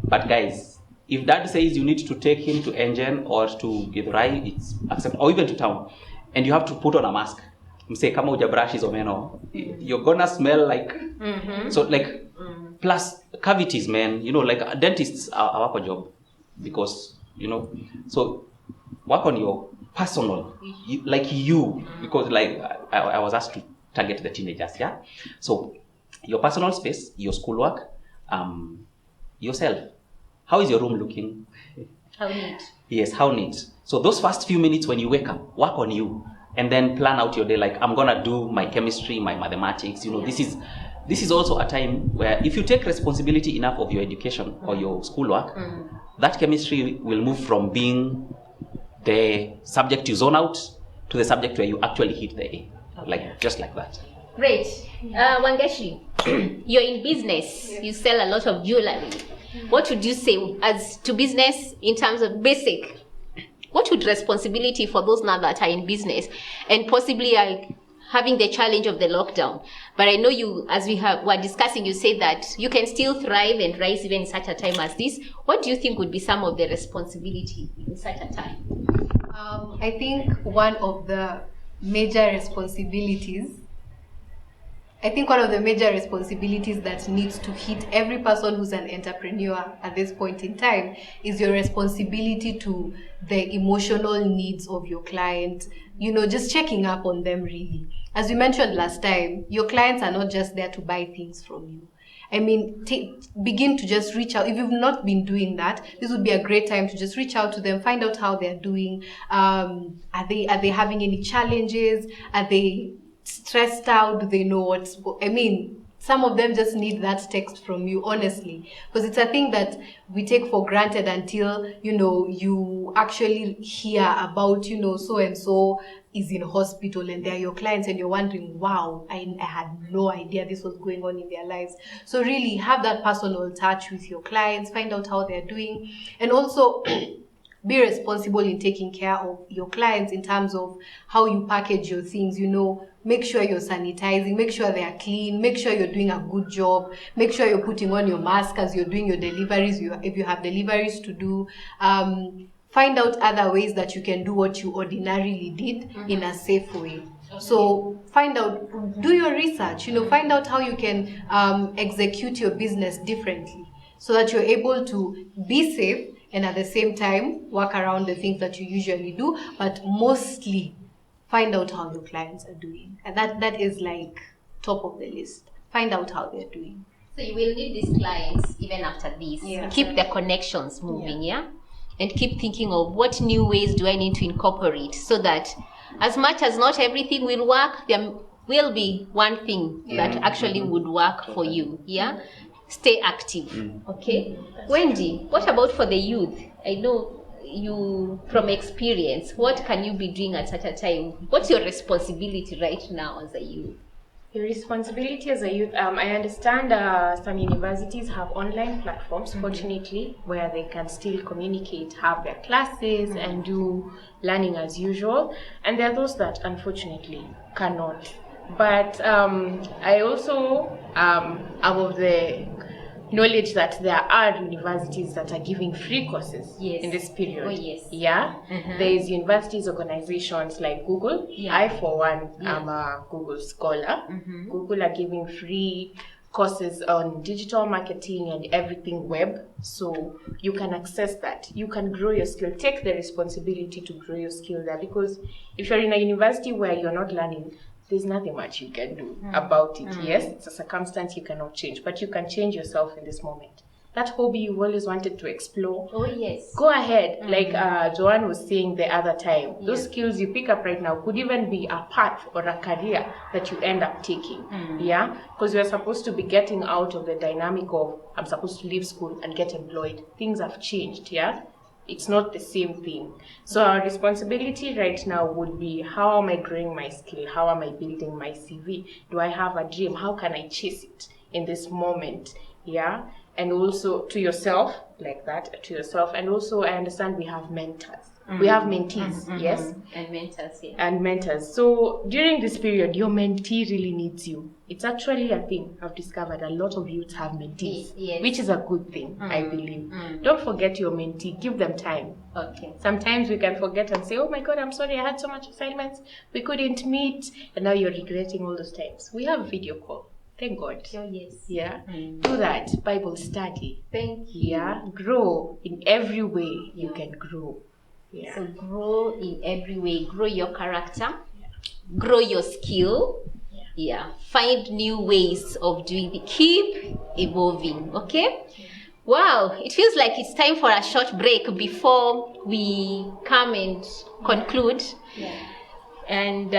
But guys, if dad says you need to take him to Engine or to Githurai, it's acceptable, or even to town, and you have to put on a mask. Mse kama hujabrush hizo meno, you're gonna smell like so like plus cavities, man. You know, like dentists are work a job because so work on your personal, because like I was asked to target the teenagers, yeah. So your personal space, your schoolwork, yourself. How is your room looking? How neat. Yes, how neat. So those first few minutes when you wake up, work on you, and then plan out your day. Like, I'm gonna do my chemistry, my mathematics. This is also a time where if you take responsibility enough of your education or your schoolwork, that chemistry will move from being the subject you zone out to the subject where you actually hit the A, like just like that. Great. Wangeshi, you're in business. You sell a lot of jewelry. What would you say as to business in terms of basic? What would responsibility for those now that are in business and possibly are having the challenge of the lockdown? But I know you, as were discussing, you said that you can still thrive and rise even in such a time as this. What do you think would be some of the responsibility in such a time? I think one of the major responsibilities that needs to hit every person who's an entrepreneur at this point in time is your responsibility to the emotional needs of your client. Just checking up on them, really. As we mentioned last time, your clients are not just there to buy things from you. I mean, begin to just reach out. If you've not been doing that, this would be a great time to just reach out to them, find out how they're doing. Are they having any challenges? Are they stressed out? Do they know some of them just need that text from you, honestly, because it's a thing that we take for granted until you actually hear about so and so is in hospital and they're your clients and you're wondering, wow, I had no idea this was going on in their lives. So really have that personal touch with your clients, find out how they're doing, and also be responsible in taking care of your clients in terms of how you package your things. Make sure you're sanitizing, make sure they are clean, make sure you're doing a good job, make sure you're putting on your mask as you're doing your deliveries, if you have deliveries to do. Find out other ways that you can do what you ordinarily did in a safe way. So do your research, find out how you can execute your business differently so that you're able to be safe and at the same time work around the things that you usually do, but mostly find out how your clients are doing. And that is like top of the list. Find out how they're doing. So you will need these clients even after this. Yeah. Keep the connections moving, yeah? And keep thinking of what new ways do I need to incorporate so that as much as not everything will work, there will be one thing that actually would work for you, yeah? Stay active, okay? Wendy, what about for the youth? I know you, from experience, what can you be doing at such a time? What's your responsibility right now as a youth? Your responsibility as a youth, I understand some universities have online platforms, fortunately, where they can still communicate, have their classes and do learning as usual. And there are those that unfortunately cannot. But I also am of the knowledge that there are universities that are giving free courses in this period. Oh, yes. Yeah. There is universities, organizations like Google. Yeah. I, for one, am a Google scholar. Google are giving free courses on digital marketing and everything web. So you can access that. You can grow your skill. Take the responsibility to grow your skill there, because if you're in a university where you're not learning, there's nothing much you can do about it. Yes, it's a circumstance you cannot change, but you can change yourself in this moment. That hobby you've always wanted to explore, Oh, yes. go ahead. Like Joanne was saying the other time, those skills you pick up right now could even be a path or a career that you end up taking. Yeah, because you're supposed to be getting out of the dynamic of I'm supposed to leave school and get employed. Things have changed. Yeah, it's not the same thing. So our responsibility right now would be, how am I growing my skill? How am I building my CV? Do I have a dream? How can I chase it in this moment? Yeah. And also to yourself, like that, to yourself. And also I understand we have mentors. We have mentees, yes? And mentors, yeah. And mentors. So during this period, your mentee really needs you. It's actually a thing I've discovered. A lot of youths have mentees, Yes. which is a good thing, I believe. Don't forget your mentee. Give them time. Okay. Sometimes we can forget and say, oh my God, I'm sorry, I had so much assignments. We couldn't meet. And now you're regretting all those times. We have video call. Thank God. Oh, yes. Yeah. Do that. Bible study. Thank you. Yeah. Grow in every way you can grow. Yeah. So grow in every way. Grow your character. Grow your skill. Yeah. Find new ways of doing it. Keep evolving. Okay? Wow. It feels like it's time for a short break before we come and conclude. Yeah. And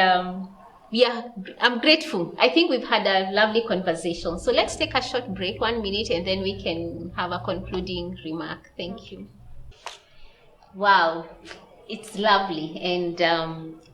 I'm grateful. I think we've had a lovely conversation. So let's take a short break, 1 minute, and then we can have a concluding remark. Thank you. Wow, it's lovely, and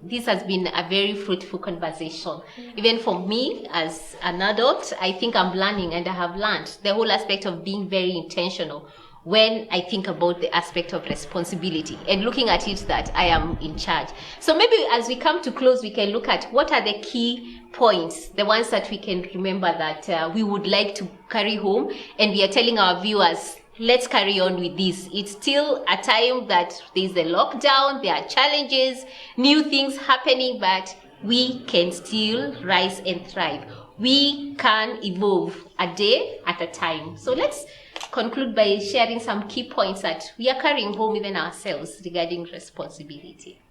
this has been a very fruitful conversation. Even for me as an adult, I think I'm learning, and I have learned the whole aspect of being very intentional when I think about the aspect of responsibility and looking at it that I am in charge. So maybe as we come to close, we can look at what are the key points, the ones that we can remember that we would like to carry home, and we are telling our viewers, let's carry on with this. It's still a time that there's a lockdown, there are challenges, new things happening, but we can still rise and thrive. We can evolve a day at a time. So let's conclude by sharing some key points that we are carrying home even ourselves regarding responsibility.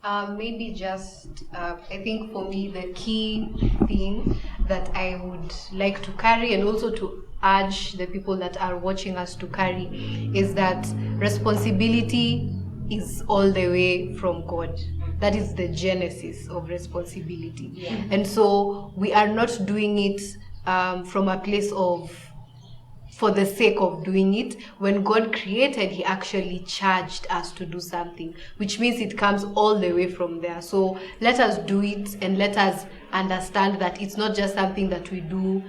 Maybe just, I think for me, the key thing that I would like to carry and also to urge the people that are watching us to carry is that responsibility is all the way from God. That is the genesis of responsibility. Yeah. And so we are not doing it from a place of for the sake of doing it. When God created, he actually charged us to do something, which means it comes all the way from there. So let us do it, and let us understand that it's not just something that we do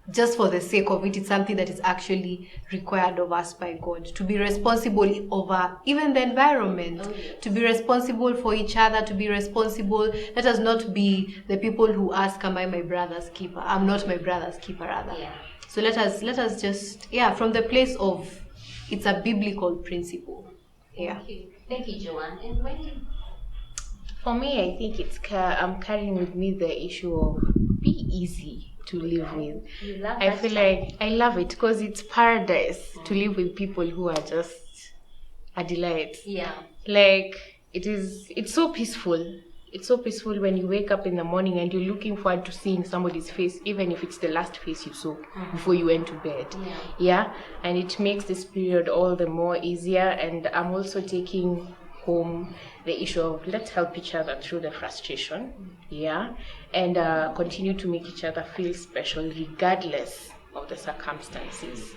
just for the sake of it. It's something that is actually required of us by God, to be responsible over even the environment, to be responsible for each other, to be responsible. Let us not be the people who ask, am I my brother's keeper? I'm not my brother's keeper, rather. Yeah. So let us just, from the place of, it's a biblical principle. Yeah. Thank you, Joanne. And Wendy? For me, I think I'm carrying with me the issue of be easy to live with. You love I that feel term. like I love it because it's paradise to live with people who are just a delight. Yeah. Like it's so peaceful. It's so peaceful when you wake up in the morning and you're looking forward to seeing somebody's face, even if it's the last face you saw before you went to bed. Yeah. And it makes this period all the more easier. And I'm also taking home the issue of let's help each other through the frustration. Yeah. And continue to make each other feel special regardless of the circumstances.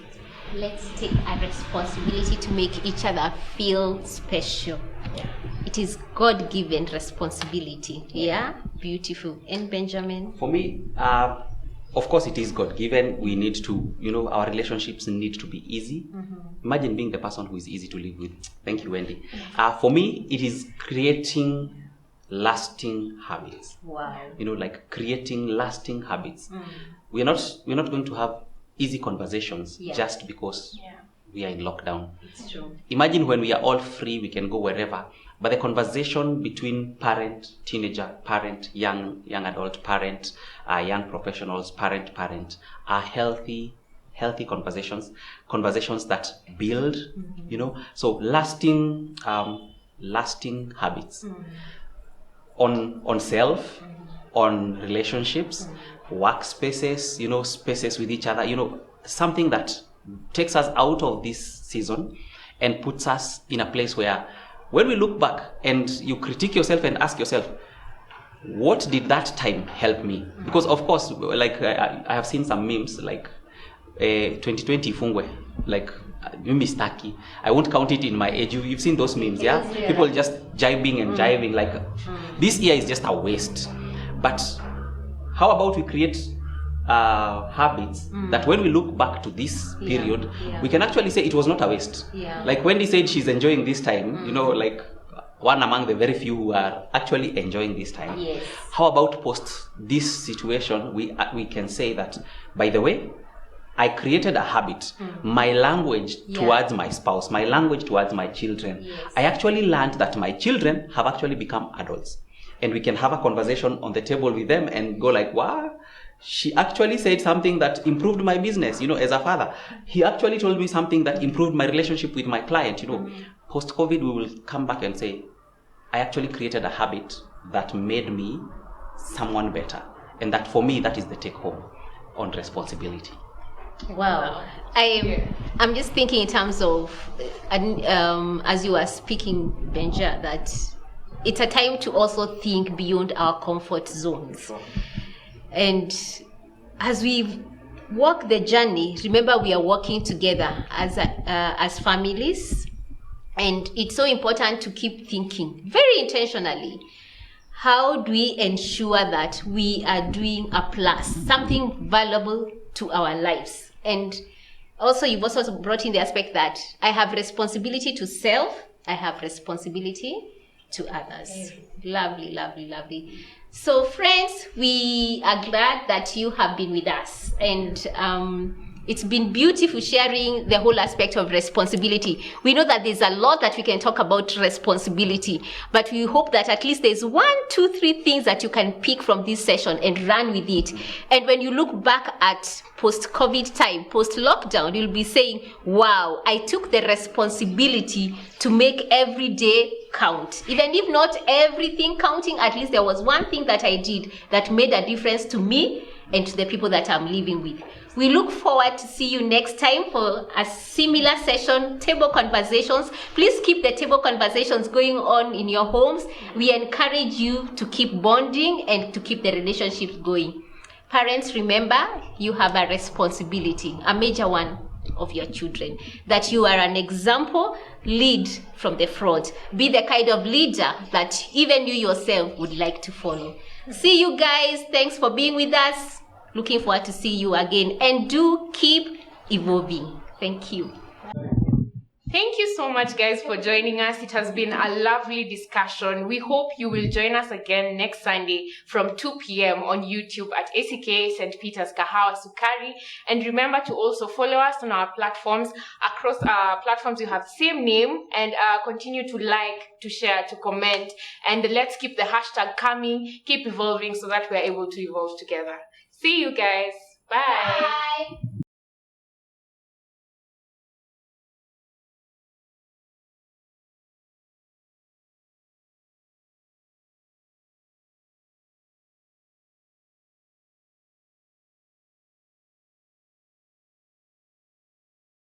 Let's take a responsibility to make each other feel special. Yeah. It is God-given responsibility. Yeah? Beautiful. And Benjamin? For me, of course it is God-given. We need to, our relationships need to be easy. Imagine being the person who is easy to live with. Thank you, Wendy. For me, it is creating lasting habits. Wow. Like creating lasting habits. We're not going to have easy conversations just because we are in lockdown. It's true. Imagine when we are all free, we can go wherever. But the conversation between parent, teenager, parent, young adult, parent, young professionals, parent, are healthy conversations that build, so lasting habits on self, on relationships, workspaces, spaces with each other, something that takes us out of this season and puts us in a place where when we look back and you critique yourself and ask yourself, what did that time help me? Because of course, like I have seen some memes like 2020 fungwe, like mimi staki. I won't count it in my age. You've seen those memes, yeah? People just jibing and jiving like this year is just a waste. But how about we create habits that when we look back to this period, yeah. we can actually say it was not a waste. Yeah. Like Wendy said, she's enjoying this time, you know, like one among the very few who are actually enjoying this time. Yes. How about post this situation, we can say that, by the way, I created a habit, my language towards my spouse, my language towards my children. Yes. I actually learned that my children have actually become adults. And we can have a conversation on the table with them and go like, wow, she actually said something that improved my business, you know, as a father. He actually told me something that improved my relationship with my client, you know. Post-COVID, we will come back and say, I actually created a habit that made me someone better. And that for me, that is the take home on responsibility. Wow. I'm just thinking in terms of, as you were speaking, Benja, that it's a time to also think beyond our comfort zones. Sure. And as we walk the journey, remember we are walking together as families. And it's so important to keep thinking very intentionally. How do we ensure that we are doing a plus, something valuable to our lives? And also, you've also brought in the aspect that I have responsibility to self, I have responsibility to others. Lovely, lovely, lovely. So, friends, we are glad that you have been with us. And it's been beautiful sharing the whole aspect of responsibility. We know that there's a lot that we can talk about responsibility, but we hope that at least there's 1, 2, 3 things that you can pick from this session and run with it. And when you look back at post-COVID time, post-lockdown, you'll be saying, wow, I took the responsibility to make every day count. Even if not everything counting, at least there was one thing that I did that made a difference to me and to the people that I'm living with. We look forward to see you next time for a similar session, table conversations. Please keep the table conversations going on in your homes. We encourage you to keep bonding and to keep the relationships going. Parents, remember, you have a responsibility, a major one, of your children, that you are an example. Lead from the front. Be the kind of leader that even you yourself would like to follow. See you guys. Thanks for being with us. Looking forward to see you again, and do keep evolving. Thank you. Thank you so much, guys, for joining us. It has been a lovely discussion. We hope you will join us again next Sunday from 2 p.m. on YouTube at ACK St. Peter's Kahawa Sukari. And remember to also follow us on our platforms. Across our platforms, you have the same name, and continue to like, to share, to comment. And let's keep the hashtag coming, keep evolving so that we're able to evolve together. See you guys. Bye. Bye.